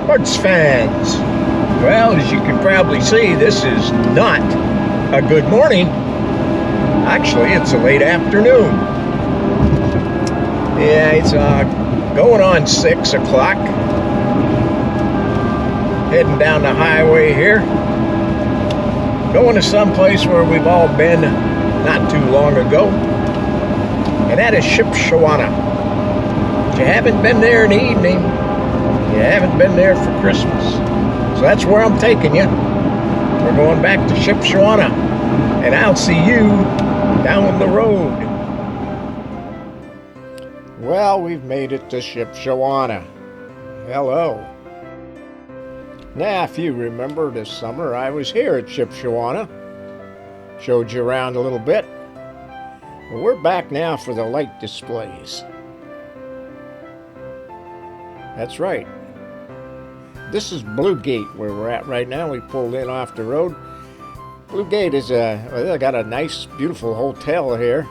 Sports fans, well, as you can probably see, this is not a good morning. Actually, it's a late afternoon. Yeah, it's going on 6 o'clock. Heading down the highway here. Going to someplace where we've all been not too long ago. And that is Shipshewana. If you haven't been there in the evening, you haven't been there for Christmas. So that's where I'm taking you. We're going back to Shipshewana, and I'll see you down the road. Well, we've made it to Shipshewana. Hello. Now, if you remember this summer, I was here at Shipshewana. Showed you around a little bit. Well, we're back now for the light displays. That's right. This is Blue Gate where we're at right now. We pulled in off the road. Blue Gate is they got a nice, beautiful hotel here,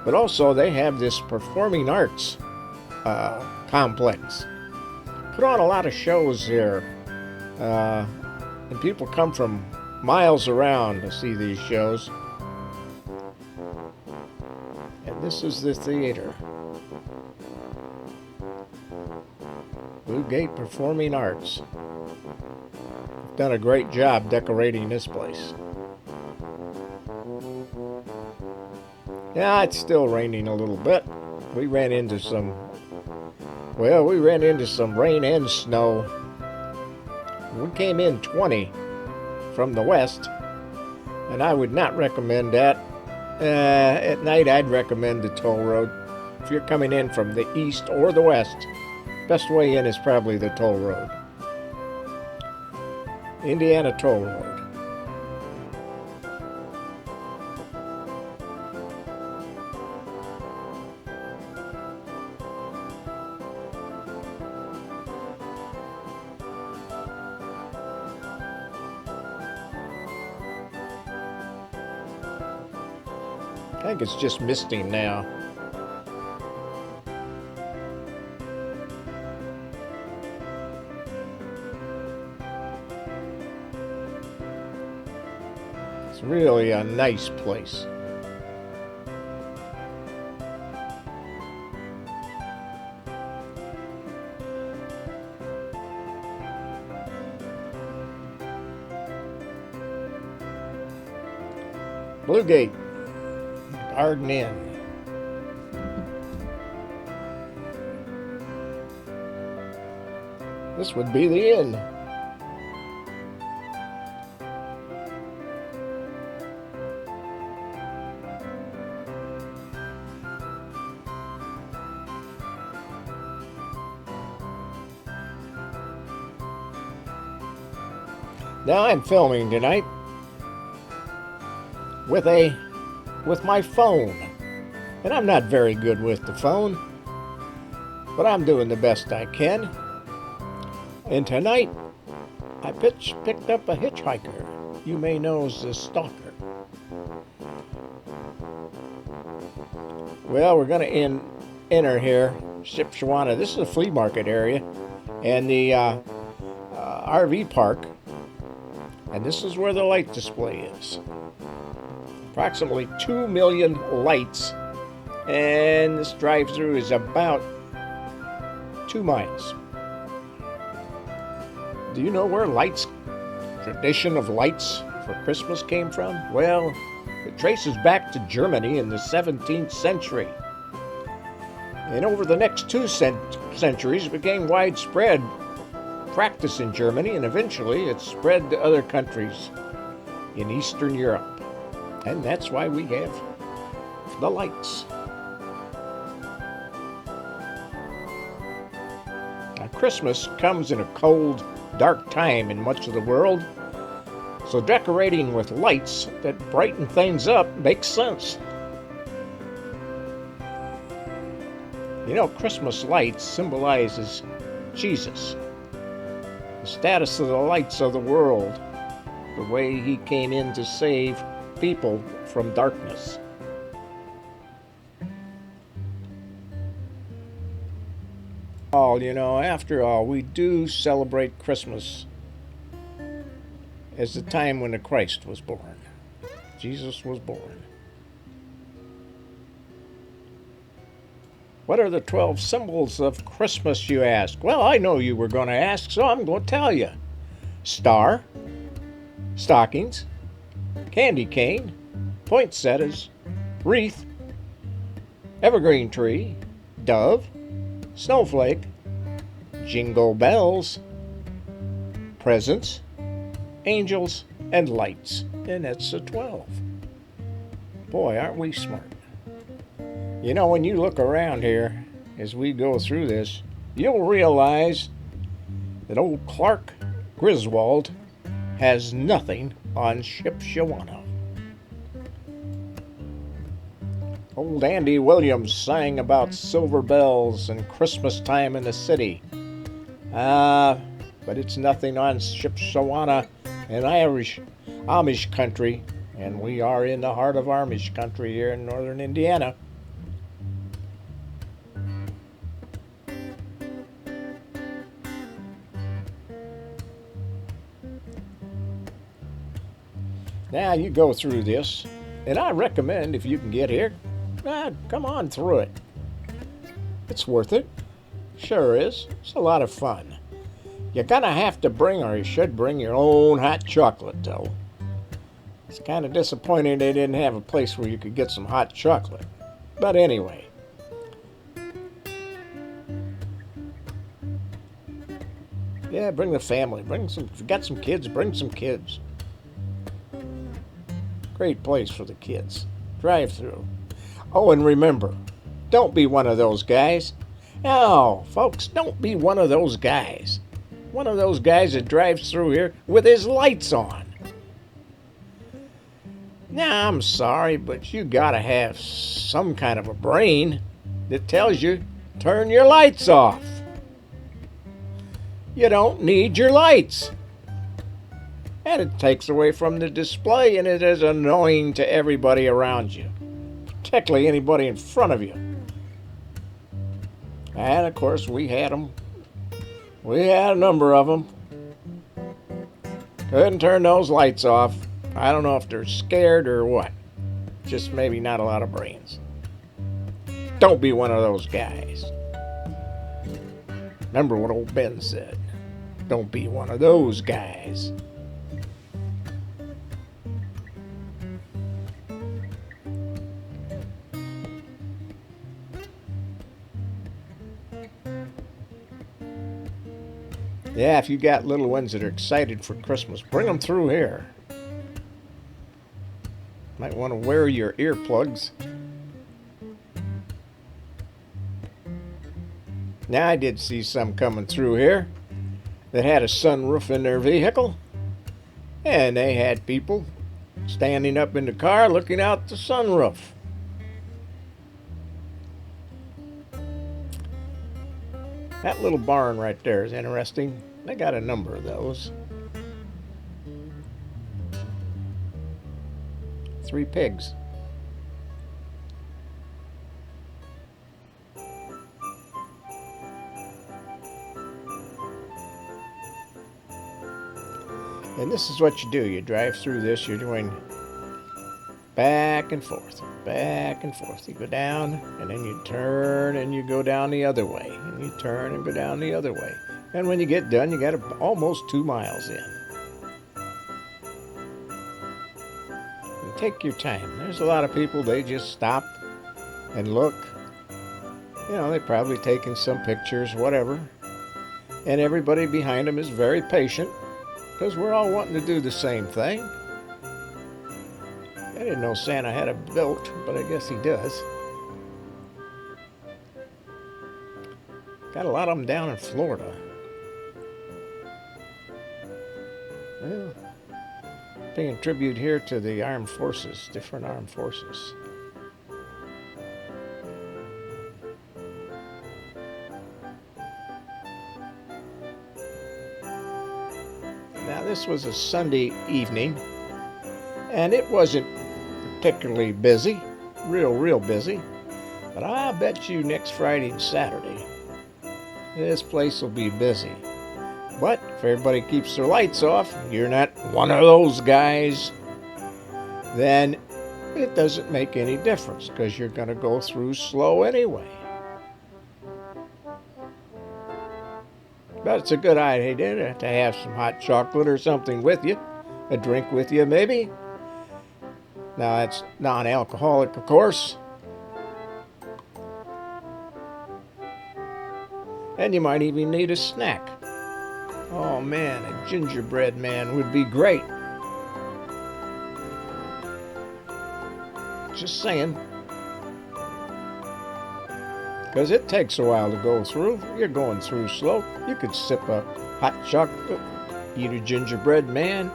but also they have this performing arts complex. Put on a lot of shows here, and people come from miles around to see these shows. And this is the theater. Blue Gate Performing Arts. Done a great job decorating this place. Yeah, it's still raining a little bit. We ran into some rain and snow. We came in 20 from the west, and I would not recommend that. At night, I'd recommend the toll road. If you're coming in from the east or the west, best way in is probably the toll road. Indiana Toll Road. I think it's just misting now. It's really a nice place. Blue Gate Garden Inn. This would be the inn. Now I'm filming tonight with my phone. And I'm not very good with the phone, but I'm doing the best I can. And tonight, I picked up a hitchhiker you may know as a stalker. Well, we're going to enter here, Shipshewana. This is a flea market area and the RV park. And this is where the light display is. Approximately 2 million lights. And this drive-thru is about 2 miles. Do you know where tradition of lights for Christmas came from? Well, it traces back to Germany in the 17th century. And over the next 2 centuries, it became widespread practice in Germany, and eventually it spread to other countries in Eastern Europe. And that's why we have the lights. Now, Christmas comes in a cold, dark time in much of the world, so decorating with lights that brighten things up makes sense. You know, Christmas lights symbolizes Jesus, the status of the lights of the world, the way he came in to save people from darkness. After all, we do celebrate Christmas as the time when the Christ was born. Jesus was born. What are the 12 symbols of Christmas, you ask? Well, I know you were going to ask, so I'm going to tell you. Star, stockings, candy cane, poinsettias, wreath, evergreen tree, dove, snowflake, jingle bells, presents, angels, and lights. And that's the 12. Boy, aren't we smart. When you look around here as we go through this, you'll realize that old Clark Griswold has nothing on Shipshewana. Old Andy Williams sang about silver bells and Christmas time in the city. But it's nothing on Shipshewana in Amish country, and we are in the heart of Amish country here in northern Indiana. Now you go through this, and I recommend if you can get here, come on through it. It's worth it. Sure is. It's a lot of fun. You're gonna have to bring, or you should bring, your own hot chocolate, though. It's kind of disappointing they didn't have a place where you could get some hot chocolate. But anyway. Yeah, bring the family. If you got some kids, bring some kids. Great place for the kids. Drive-thru. Oh, and remember, don't be one of those guys. No, folks, don't be one of those guys. One of those guys that drives through here with his lights on. Now, I'm sorry, but you gotta have some kind of a brain that tells you, turn your lights off. You don't need your lights. And it takes away from the display, and it is annoying to everybody around you, particularly anybody in front of you. And of course, we had them. We had a number of them. Couldn't turn those lights off. I don't know if they're scared or what. Just maybe not a lot of brains. Don't be one of those guys. Remember what old Ben said. Don't be one of those guys. Yeah, if you got little ones that are excited for Christmas, bring them through here. Might want to wear your earplugs. Now, I did see some coming through here that had a sunroof in their vehicle, and they had people standing up in the car looking out the sunroof. That little barn right there is interesting. They got a number of those. 3 pigs. And this is what you do. You drive through this, you're doing back and forth, back and forth. You go down, and then you turn, and you go down the other way. And you turn and go down the other way. And when you get done, you got almost 2 miles in. And take your time. There's a lot of people, they just stop and look. They're probably taking some pictures, whatever. And everybody behind them is very patient, because we're all wanting to do the same thing. I didn't know Santa had a built, but I guess he does. Got a lot of them down in Florida. Well, paying tribute here to the armed forces, different armed forces. Now, this was a Sunday evening, and it wasn't particularly busy, real busy, but I bet you next Friday and Saturday, this place will be busy. But if everybody keeps their lights off, you're not one of those guys, then it doesn't make any difference because you're going to go through slow anyway. But it's a good idea to have some hot chocolate or something with you, a drink with you maybe. Now that's non-alcoholic, of course. And you might even need a snack. Oh man, a gingerbread man would be great. Just saying. Because it takes a while to go through. You're going through slow. You could sip a hot chocolate, eat a gingerbread man.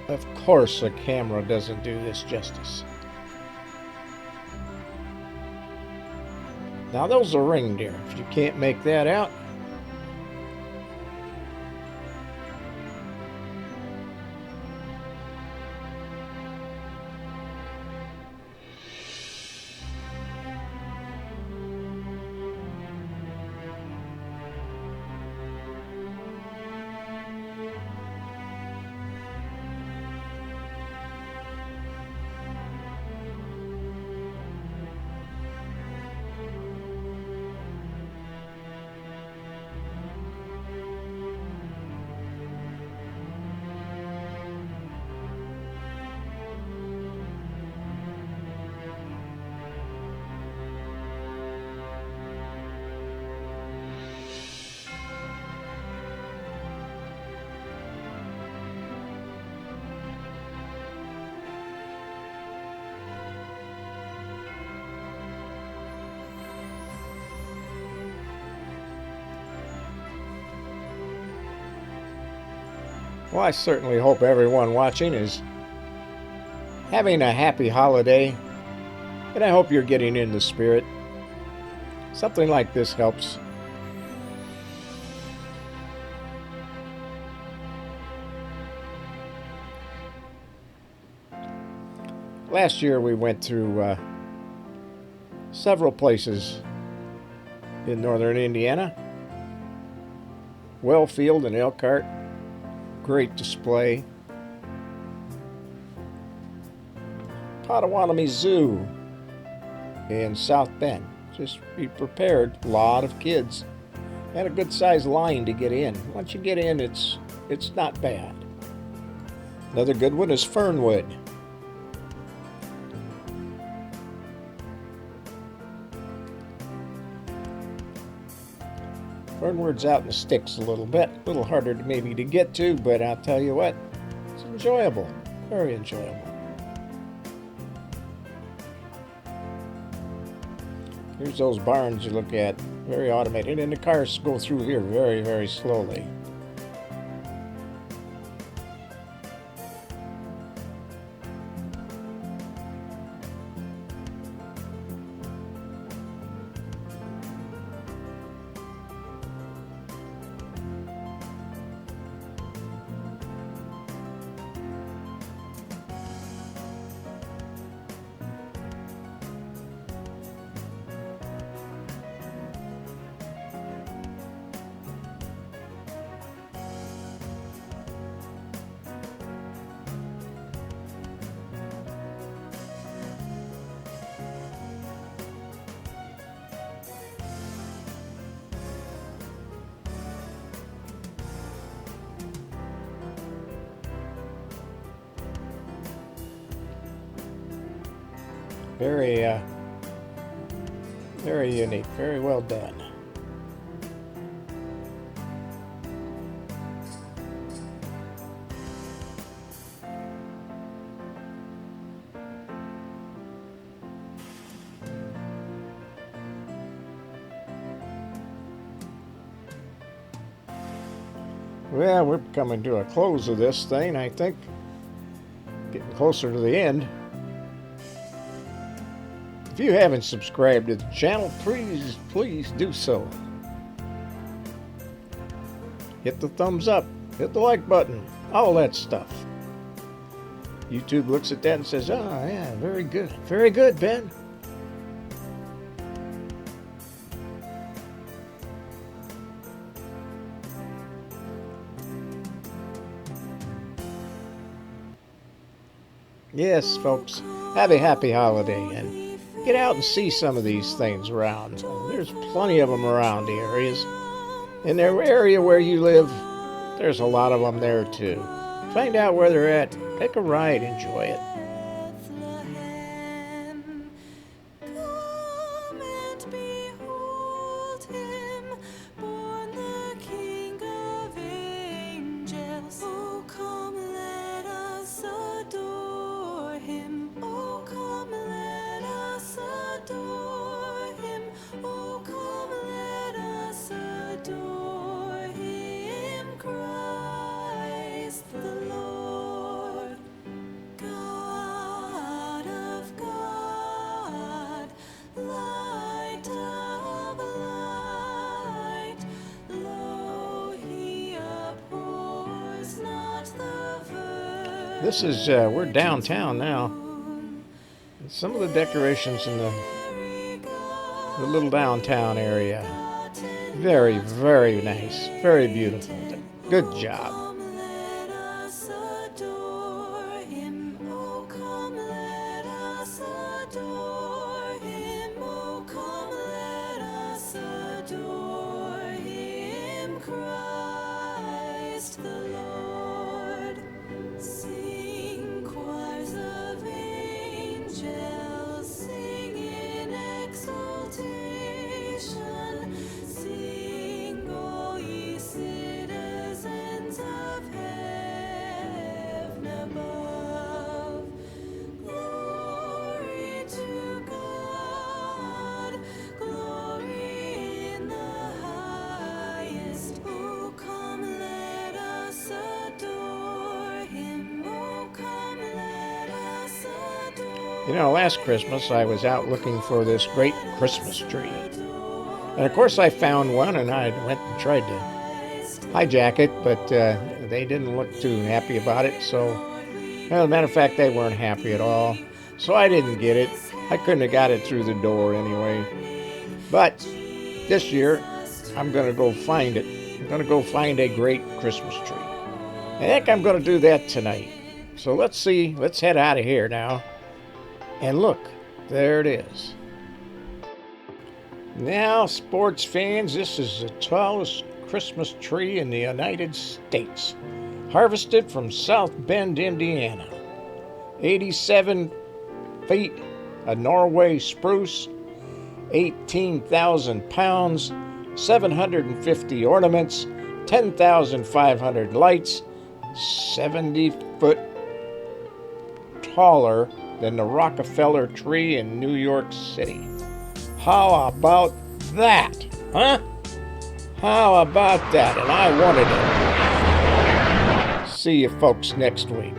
Of course, a camera doesn't do this justice. Now those are reindeer. If you can't make that out, well, I certainly hope everyone watching is having a happy holiday, and I hope you're getting in the spirit. Something like this helps. Last year we went through several places in northern Indiana. Wellfield and Elkhart. Great display. Potawatomi Zoo in South Bend. Just be prepared. A lot of kids. And a good sized line to get in. Once you get in, it's not bad. Another good one is Fernwood. Fernwood's out in the sticks a little bit. A little harder maybe to get to, but I'll tell you what, it's enjoyable. Very enjoyable. Here's those barns you look at. Very automated. And the cars go through here very, very slowly. Very, very unique. Very well done. Well, we're coming to a close of this thing, I think. Getting closer to the end. If you haven't subscribed to the channel, please do so. Hit the thumbs up, hit the like button, all that stuff. YouTube looks at that and says, "Oh, yeah, very good. Very good, Ben." Yes, folks, have a happy holiday and get out and see some of these things around. There's plenty of them around the areas. In the area where you live, there's a lot of them there too. Find out where they're at. Take a ride, enjoy it. This is, we're downtown now. Some of the decorations in the little downtown area. Very, very nice. Very beautiful. Good job. You know, last Christmas I was out looking for this great Christmas tree. And of course I found one and I went and tried to hijack it, but they didn't look too happy about it. So, well, as a matter of fact, they weren't happy at all. So I didn't get it. I couldn't have got it through the door anyway. But this year, I'm going to go find it. I'm going to go find a great Christmas tree. I think I'm going to do that tonight. So let's see. Let's head out of here now. And look, there it is. Now, sports fans, this is the tallest Christmas tree in the United States. Harvested from South Bend, Indiana. 87 feet of Norway spruce, 18,000 pounds, 750 ornaments, 10,500 lights, 70 foot taller than the Rockefeller tree in New York City. How about that? Huh? How about that? And I wanted it. See you folks next week.